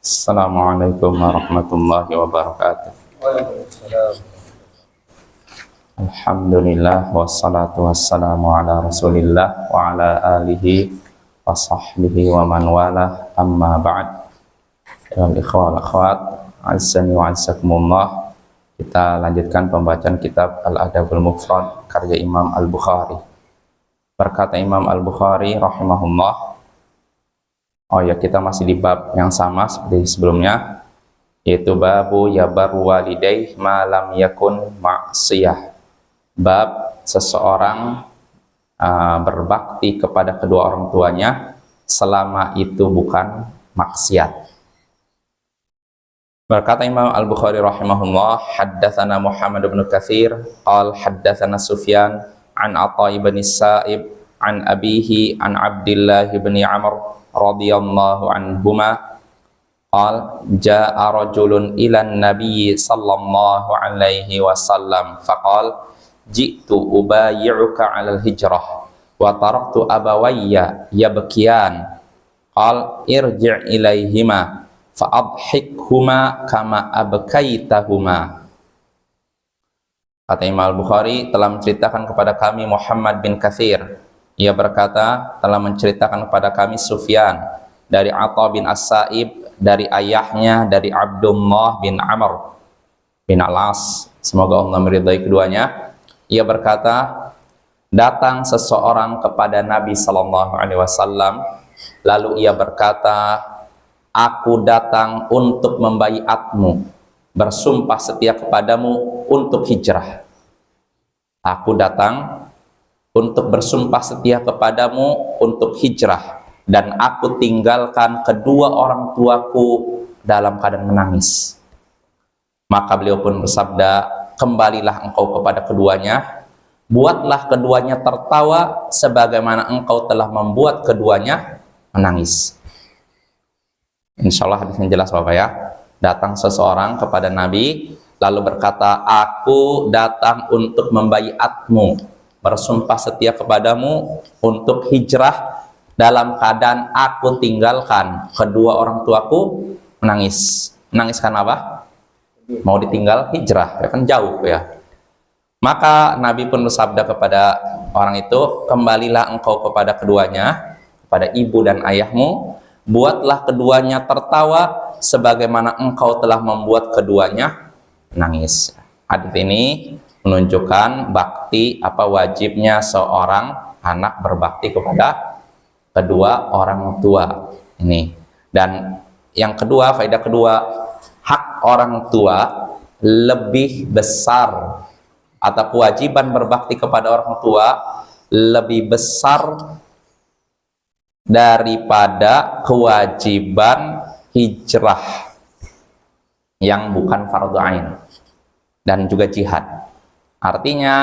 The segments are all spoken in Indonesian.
Assalamualaikum warahmatullahi wabarakatuh. Alhamdulillah wassalatu wassalamu ala Rasulillah wa ala alihi wa sahbihi wa man wala, amma ba'd. Ayuhal ikhwah wal akhwat, azzani wa azzakumullah. Kita lanjutkan pembacaan kitab Al-Adabul Mufrad karya Imam Al-Bukhari. Berkata Imam Al-Bukhari rahimahullah, oh ya, kita masih di bab yang sama seperti sebelumnya, yaitu babu yabar walidaih ma lam yakun ma'siyah. Bab seseorang berbakti kepada kedua orang tuanya selama itu bukan maksiat. Berkata Imam Al-Bukhari rahimahullah, haddatsana Muhammad bin Katsir qala haddatsana Sufyan an Atha bin Sa'ib an abihi an Abdullah bin Amr radhiyallahu anhuma qala jaa rajulun ila an-nabiy sallallahu alaihi wasallam faqala ji'tu ubayyi'uka 'alal hijrah wa taraktu abawayya yabkiyan qala irji' ilaihima fa'adhikhuma kama abkaitahuma. Kata Imam Al-Bukhari, telah menceritakan kepada kami Muhammad bin Katsir. Ia berkata, telah menceritakan kepada kami Sufyan dari Atha bin As-Sa'ib, dari ayahnya dari Abdullah bin Amr bin Al-As, semoga Allah meridai keduanya. Ia berkata, datang seseorang kepada Nabi sallallahu alaihi wasallam, lalu ia berkata, aku datang untuk membaiatmu, bersumpah setia kepadamu untuk hijrah. Aku datang untuk bersumpah setia kepadamu untuk hijrah, dan aku tinggalkan kedua orang tuaku dalam keadaan menangis. Maka beliau pun bersabda, kembalilah engkau kepada keduanya, buatlah keduanya tertawa sebagaimana engkau telah membuat keduanya menangis. Insya Allah hadisnya jelas Bapak ya. Datang seseorang kepada Nabi lalu berkata, aku datang untuk membaiatmu, bersumpah setia kepadamu untuk hijrah, dalam keadaan aku tinggalkan kedua orang tuaku menangis. Menangis karena apa? Mau ditinggal hijrah, ya kan jauh ya. Maka Nabi pun bersabda kepada orang itu, kembalilah engkau kepada keduanya, kepada ibu dan ayahmu, buatlah keduanya tertawa sebagaimana engkau telah membuat keduanya menangis. Hadis ini menunjukkan bakti, wajibnya seorang anak berbakti kepada kedua orang tua ini. Dan yang kedua, faedah kedua, hak orang tua lebih besar, atau kewajiban berbakti kepada orang tua lebih besar daripada kewajiban hijrah yang bukan fardu ain dan juga jihad. Artinya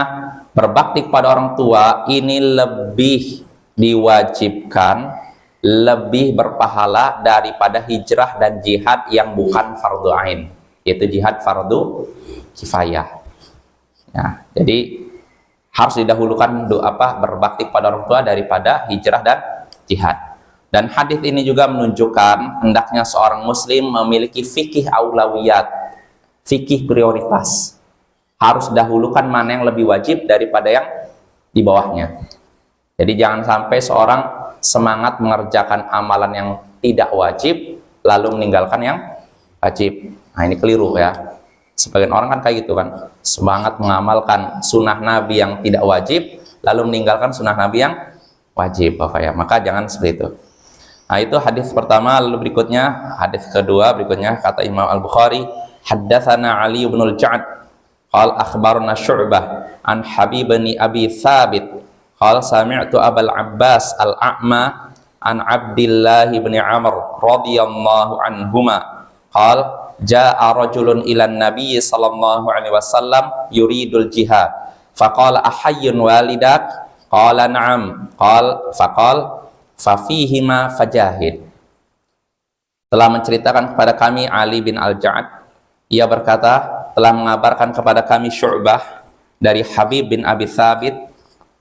berbakti kepada orang tua ini lebih diwajibkan, lebih berpahala daripada hijrah dan jihad yang bukan fardu ain, yaitu jihad fardu kifayah. Ya, jadi harus didahulukan berbakti kepada orang tua daripada hijrah dan jihad. Dan hadis ini juga menunjukkan hendaknya seorang muslim memiliki fikih aulawiyat, fikih prioritas. Harus dahulukan mana yang lebih wajib daripada yang di bawahnya. Jadi jangan sampai seorang semangat mengerjakan amalan yang tidak wajib lalu meninggalkan yang wajib. Nah, ini keliru ya. Sebagian orang kan kayak gitu kan, semangat mengamalkan sunnah Nabi yang tidak wajib lalu meninggalkan sunnah Nabi yang wajib, Bapak ya. Maka jangan seperti itu. Nah, itu hadis pertama. Lalu berikutnya, hadis kedua berikutnya, kata Imam Al-Bukhari, haddatsana Ali bin Al-Ja'd qala akhbarana Syu'bah an Habib bin Abi Thabit qala sami'tu Abul Abbas Al-A'ma an Abdullah bin Amr radhiyallahu anhuma qala jaa rajulun ila an-nabiy sallallahu alaihi wasallam yuridul jihad faqala ahayyun walidak qala na'am faqal fafihima fajahid. Telah menceritakan kepada kami Ali bin Al-Ja'd, ia berkata, telah mengabarkan kepada kami Syu'bah dari Habib bin Abi Thabit,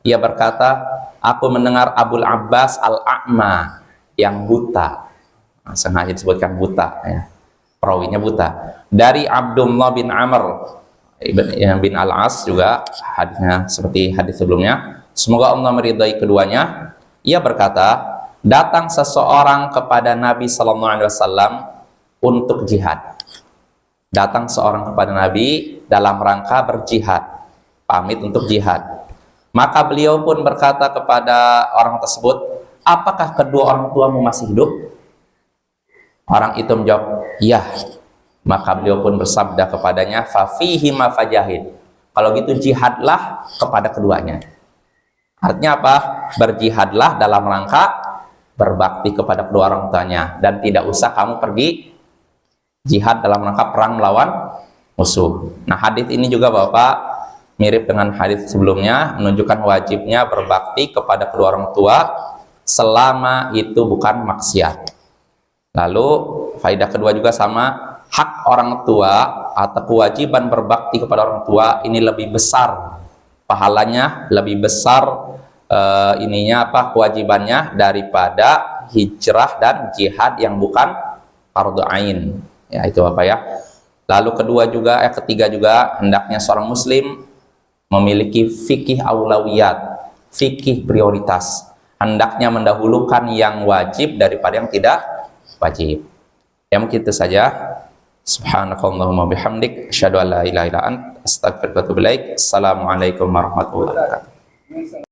ia berkata, aku mendengar Abul Abbas Al-A'ma yang buta. Nah, sengaja disebutkan buta ya. Perawinya buta. Dari Abdullah bin Amr bin Al-As juga hadisnya seperti hadis sebelumnya. Semoga Allah meridai keduanya. Ia berkata, datang seseorang kepada Nabi Sallallahu Alaihi Wasallam untuk jihad. Datang seorang kepada Nabi dalam rangka berjihad, pamit untuk jihad. Maka beliau pun berkata kepada orang tersebut, apakah kedua orang tuamu masih hidup? Orang itu menjawab, iya. Maka beliau pun bersabda kepadanya, fafihima fajahid. Kalau gitu jihadlah kepada keduanya. Artinya apa? Berjihadlah dalam rangka berbakti kepada kedua orang tuanya, dan tidak usah kamu pergi jihad dalam rangka perang melawan musuh. Nah, hadis ini juga Bapak mirip dengan hadis sebelumnya, menunjukkan wajibnya berbakti kepada kedua orang tua selama itu bukan maksiat. Lalu faedah kedua juga sama, hak orang tua atau kewajiban berbakti kepada orang tua ini lebih besar pahalanya, lebih besar kewajibannya daripada hijrah dan jihad yang bukan fardhu ain. Ya, itu Bapak ya. Lalu ketiga juga hendaknya seorang muslim memiliki fikih aulawiyat, fikih prioritas. Hendaknya mendahulukan yang wajib daripada yang tidak wajib. Ya, mungkin itu saja. Subhanakallahumma bihamdik asyhadu an la ilaha illa anta astaghfiruka wa atubu ilaik. Assalamualaikum warahmatullahi wabarakatuh.